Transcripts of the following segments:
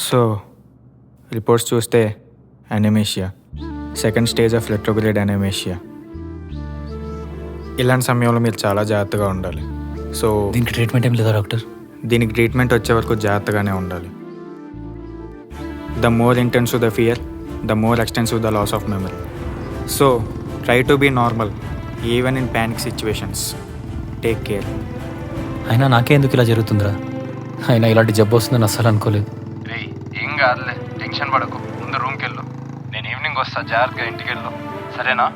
So reports చూస్తే అనెమేషియా, second stage of retrograde అనెమేషియా. ఇలాంటి సమయంలో మీరు చాలా జాగ్రత్తగా ఉండాలి. సో దీనికి ట్రీట్మెంట్ ఏం లేదా డాక్టర్? దీనికి ట్రీట్మెంట్ వచ్చే వరకు జాగ్రత్తగానే ఉండాలి. The more intensive the fear, the more extensive the loss of memory. So try to be normal even in panic situations. Take care. అయినా నాకే ఎందుకు ఇలా జరుగుతుందిరా? అయినా ఇలాంటి జబ్బు వస్తుందని అస్సలు అనుకోలేదు. ఏం కాదులే, టెన్షన్ పడకు. ముందు రూమ్కి వెళ్ళు, నేను ఈవినింగ్ వస్తా. జాగ్రత్తగా ఇంటికి వెళ్ళు, సరేనా?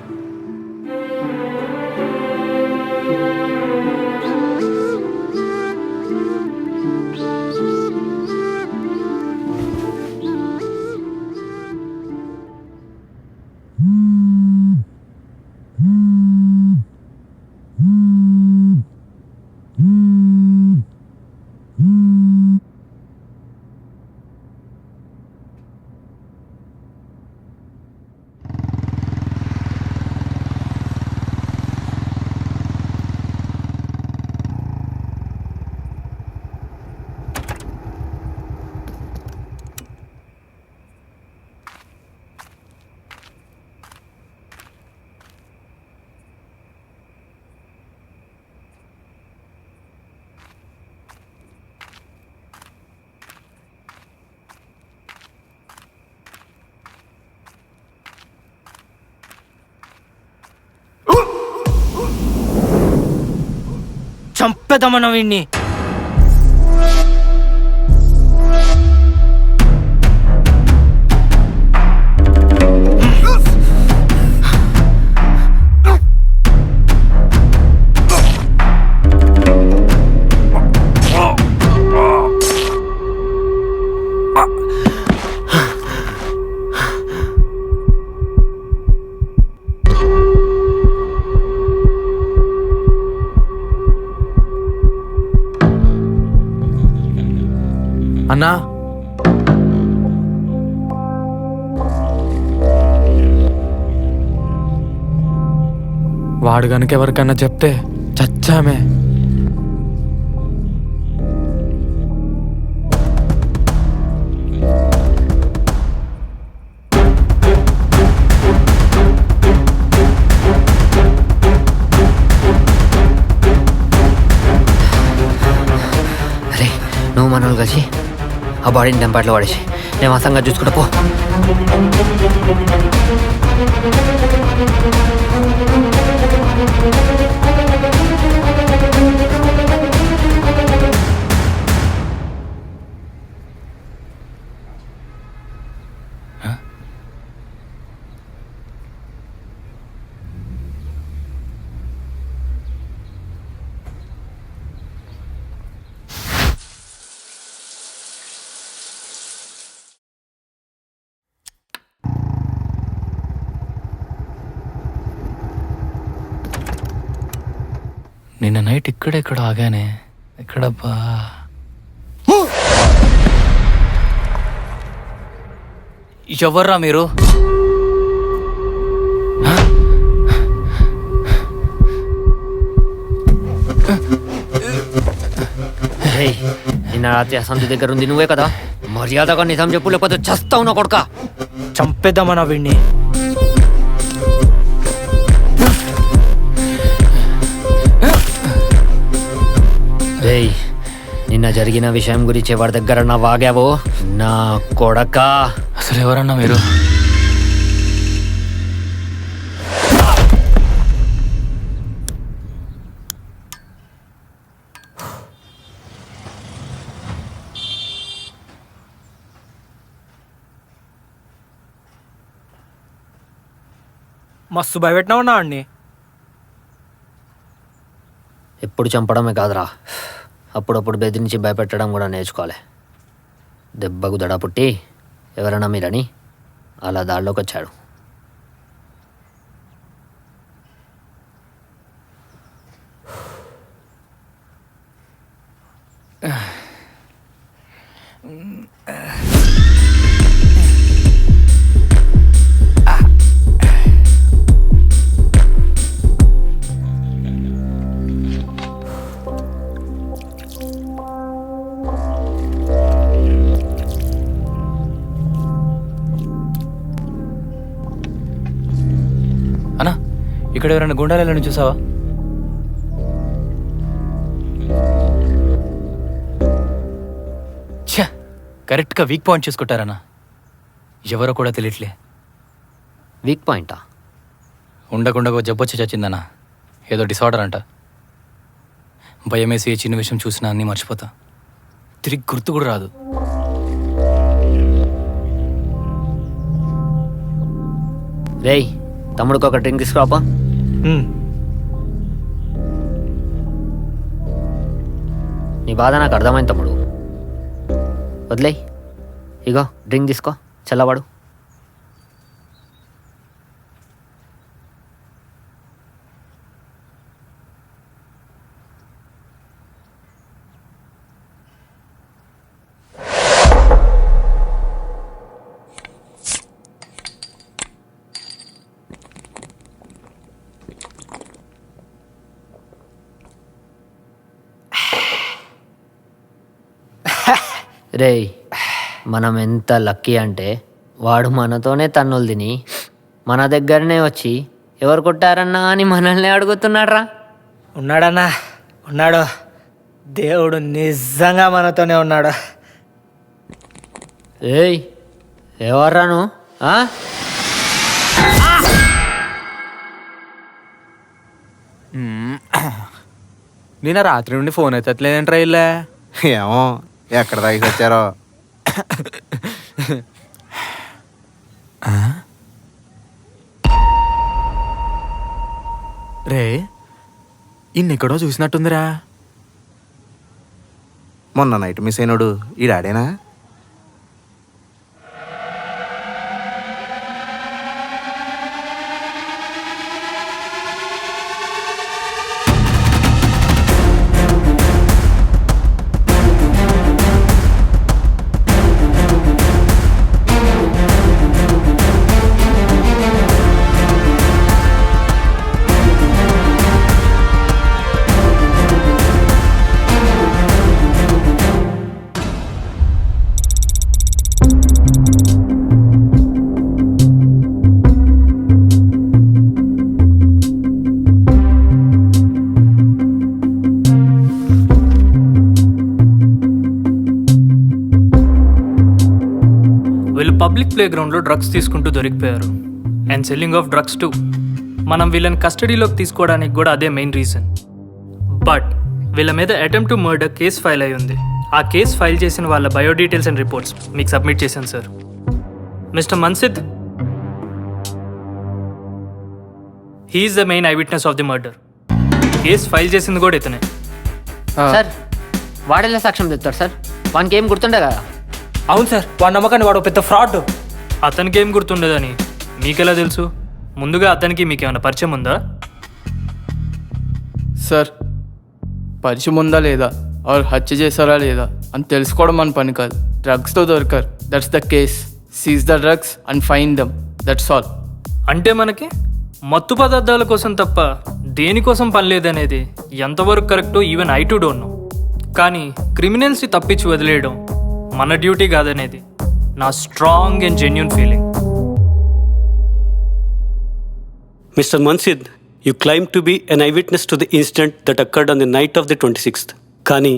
చంపేద్దామన్నా వీడిని. అన్నా, వాడు గనుక ఎవరికన్నా చెప్తే చచ్చామే. అరే నువ్వు మనోళ్ళు కలిసి ఆ బాడీని డెంపాట్లో పడేసి నేను అసంగా చూసుకుంటా పో. నిన్న నైట్ ఇక్కడ ఆగానే. ఎక్కడబ్బా? ఎవర్రా మీరు? నిన్న రాత్రి అసంతి దగ్గర ఉంది నువ్వే కదా, మర్యాదగా నిజం చెప్పు, లేకపోతే చస్తావు నా కొడుక. చంపేద్దామన్నా వీడిని. నిన్న జరిగిన విషయం గురించి ఎవరి దగ్గర నా వాగావో నా కొడకా. అసలు ఎవరన్నా మీరు? మస్తు భయపెట్టినావు నా వాడిని. ఎప్పుడు చంపడమే కాదురా, అప్పుడప్పుడు బెదిరించి భయపెట్టడం కూడా నేర్చుకోవాలి. దెబ్బకు దడ పుట్టి ఎవరైనా మీరని అలా దారిలోకి వచ్చాడు. అన్నా, ఇక్కడ ఎవరైనా గుండాలని చూసావా? ఛ, కరెక్ట్గా వీక్ పాయింట్ చూసుకుంటారన్నా. ఎవరో కూడా తెలియట్లే. వీక్ పాయింటా? ఉండకుండా జబ్బొచ్చి చచ్చిందన్నా. ఏదో డిసార్డర్ అంట. భయమేసి ఏ చిన్న విషయం చూసినా అన్నీ మర్చిపోతా. తిరిగి గుర్తు కూడా రాదు. రేయ్, తమ్ముడికి ఒక డ్రింక్ తీసుకురాపా. నీ బాధ నాకు అర్థమైంది తమ్ముడు. వదిలేయ్, ఇగో డ్రింక్ తీసుకో, చల్లవాడు. రేయ్, మనం ఎంత లక్కీ అంటే వాడు మనతోనే తన్నులు తిని మన దగ్గరనే వచ్చి ఎవరు కొట్టారన్నా అని మనల్ని అడుగుతున్నాడ్రా. ఉన్నాడన్నా, ఉన్నాడు. దేవుడు నిజంగా మనతోనే ఉన్నాడు. ఏయ్, ఎవర్రా నువ్వు? నిన్న రాత్రి నుండి ఫోన్ ఎత్తట్లేదంట్రా ఇల్లే. ఏమో ఎక్కడ తాగి వచ్చారో. రే, ఇన్నెక్కడో చూసినట్టుందిరా. మొన్న నైట్ మిస్ అయినోడు ఈ డాడేనా? వీళ్ళు పబ్లిక్ ప్లే గ్రౌండ్లో డ్రగ్స్ తీసుకుంటూ దొరికిపోయారు. And selling of drugs too. మనం వీళ్ళని కస్టడీలోకి తీసుకోవడానికి కూడా అదే మెయిన్ రీజన్. బట్ వీళ్ళ మీద attempt to murder case file అయి ఉంది. ఆ కేసు ఫైల్ చేసిన వాళ్ళ బయో డీటెయిల్స్ అండ్ రిపోర్ట్స్ మీకు సబ్మిట్ చేశాను sir. Mister Mansid, he's the main eye witness of the murder. Case file చేసింది కూడా ఇతనే. సార్, వాడేలా సాక్ష్యం చెప్తారు సార్? వానికి ఏం గుర్తుండే కదా? అవును సార్, వాడి నమ్మకాన్ని వాడు పెద్ద ఫ్రాడ్. అతనికి ఏం గుర్తుండదని మీకెలా తెలుసు? ముందుగా అతనికి మీకేమైనా పరిచయం ఉందా? సార్, పరిచయం ఉందా లేదా, ఆర్ హత్య చేశారా లేదా అని తెలుసుకోవడం మన పని కాదు. డ్రగ్స్తో దొరకరు, that's the case. Seize the drugs and find dum, that's all. అంటే మనకి మత్తు పదార్థాల కోసం తప్ప దేనికోసం పని లేదనేది ఎంతవరకు కరెక్టో even I to don't know. కానీ క్రిమినల్స్ని తప్పించి వదిలేయడం మన డ్యూటీ కాదనేది నా strong and genuine feeling. Mr. Mansid, you claim to be an eyewitness to the incident that occurred on the night of the 26th. కానీ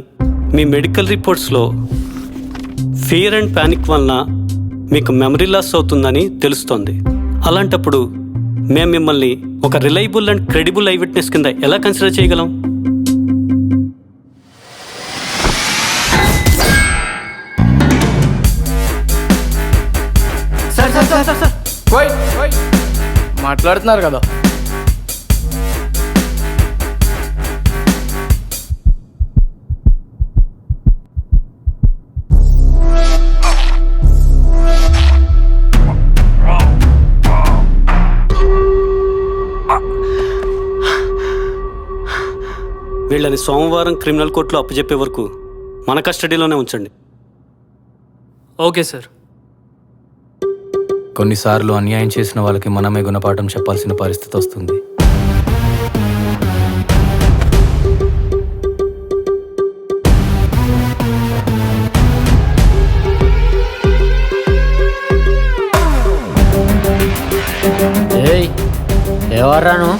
మీ మెడికల్ రిపోర్ట్స్లో ఫియర్ అండ్ ప్యానిక్ వలన మీకు memory loss అవుతుందని తెలుస్తోంది. అలాంటప్పుడు మేము మిమ్మల్ని ఒక reliable and credible I witness కింద ఎలా కన్సిడర్ చేయగలం? మాట్లాడుతున్నారు కదా. వీళ్ళని సోమవారం క్రిమినల్ కోర్టులో అప్పచెప్పే వరకు మన కస్టడీలోనే ఉంచండి. Okay sir. కొన్నిసార్లు అన్యాయం చేసిన వాళ్ళకి మనమే గుణపాఠం చెప్పాల్సిన పరిస్థితి వస్తుంది. ఏయ్ ఎవర్రాను?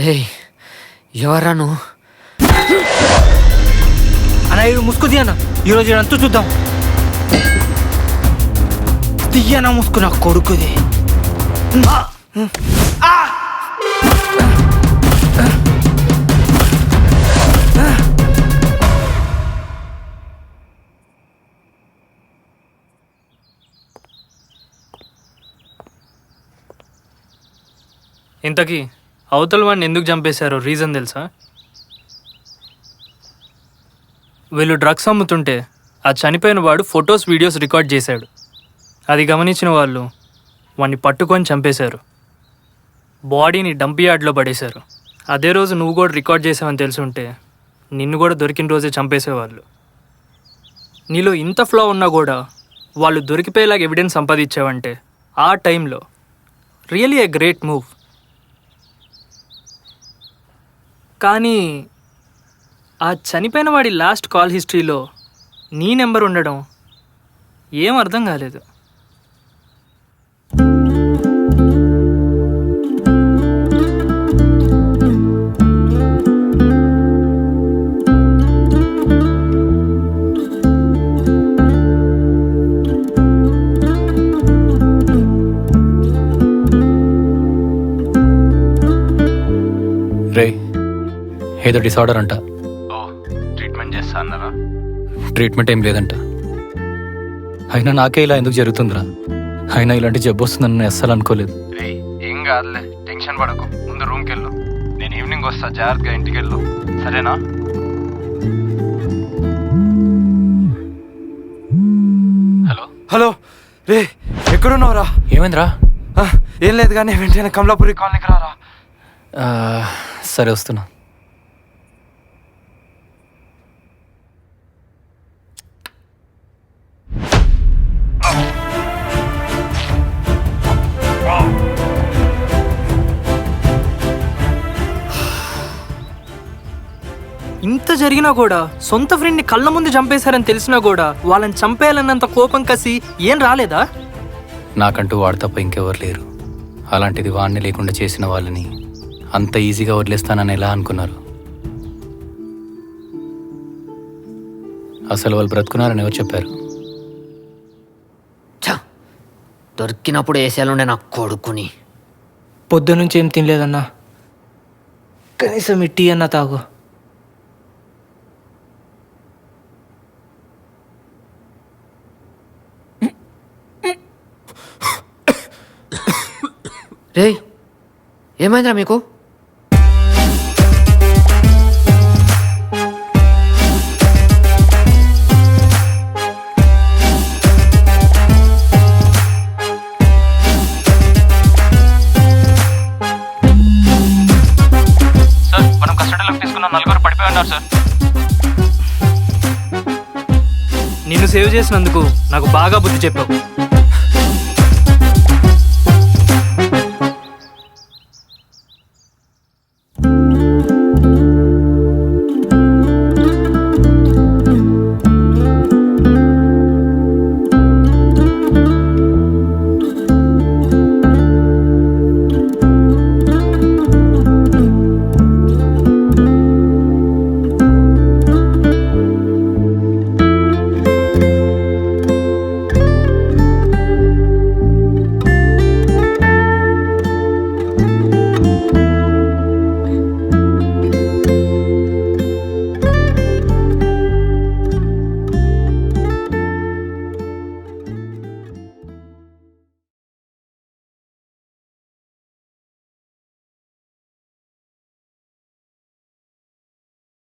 రేయ్ ఎవర్రాను? అన్న ముసుకు అన్న, ఈరోజు అంతా చూద్దాం. తీయనా ముసుకు నా కొడుకుది. ఇంతకీ అవతల వాడిని ఎందుకు చంపేశారో రీజన్ తెలుసా? వీళ్ళు డ్రగ్స్ అమ్ముతుంటే ఆ చనిపోయిన వాడు ఫొటోస్ వీడియోస్ రికార్డ్ చేశాడు. అది గమనించిన వాళ్ళు వాడిని పట్టుకొని చంపేశారు. బాడీని డంప్ యార్డ్లో పడేశారు. అదే రోజు నువ్వు కూడా రికార్డ్ చేసావని తెలుసుంటే నిన్ను కూడా దొరికిన రోజే చంపేసేవాళ్ళు. నీలో ఇంత ఫ్లా ఉన్నా కూడా వాళ్ళు దొరికిపోయేలాగా ఎవిడెన్స్ సంపాదించావంటే ఆ టైంలో రియలీ ఏ గ్రేట్ మూవ్. కానీ ఆ చనిపోయిన వాడి లాస్ట్ కాల్ హిస్టరీలో నీ నెంబర్ ఉండడం ఏం అర్థం కాలేదు. రే ఏదో డిసార్డర్ అంట. ట్రీట్మెంట్ చేస్తా అన్నారా? ట్రీట్మెంట్ ఏం లేదంట. అయినా నాకే ఇలా ఎందుకు జరుగుతుందిరా? అయినా ఇలాంటి జబ్బు వస్తుందని నేను అస్సలు అనుకోలేదు. ఏం కాదులే, టెన్షన్ పడకు. ముందు రూమ్కి వెళ్ళు. నేను ఈవినింగ్ వస్తా, జాగ్రత్తగా ఇంటికి వెళ్ళు, సరేనా? హలో హలో రే, ఎక్కడున్నావురా? ఏమైందిరా? ఏం లేదు కానీ వెంటనే కమలాపురి కాలనీకి రారా. సరే వస్తున్నా. ఇంత జరిగినా కూడా సొంత ఫ్రెండ్ని కళ్ళ ముందు చంపేశారని తెలిసినా కూడా వాళ్ళని చంపేయాలన్నంత కోపం కసి ఏం రాలేదా? నాకంటూ వాడు తప్ప ఇంకెవరు లేరు. అలాంటిది వాడిని లేకుండా చేసిన వాళ్ళని అంత ఈజీగా వదిలేస్తానని ఎలా అనుకున్నారు? అసలు వాళ్ళు బ్రతుకున్నారని ఎవరు చెప్పారు? దొరికినప్పుడు వేసేయాలండే నా కొడుకుని. పొద్దునుంచి ఏం తినలేదన్నా, కనీసం ఈ టీ అన్నా తాగు. రేయ్ ఏమైందిరా మీకు? ఉన్నారు సార్. నిన్ను సేవ్ చేసినందుకు నాకు బాగా బుద్ధి చెప్పావు.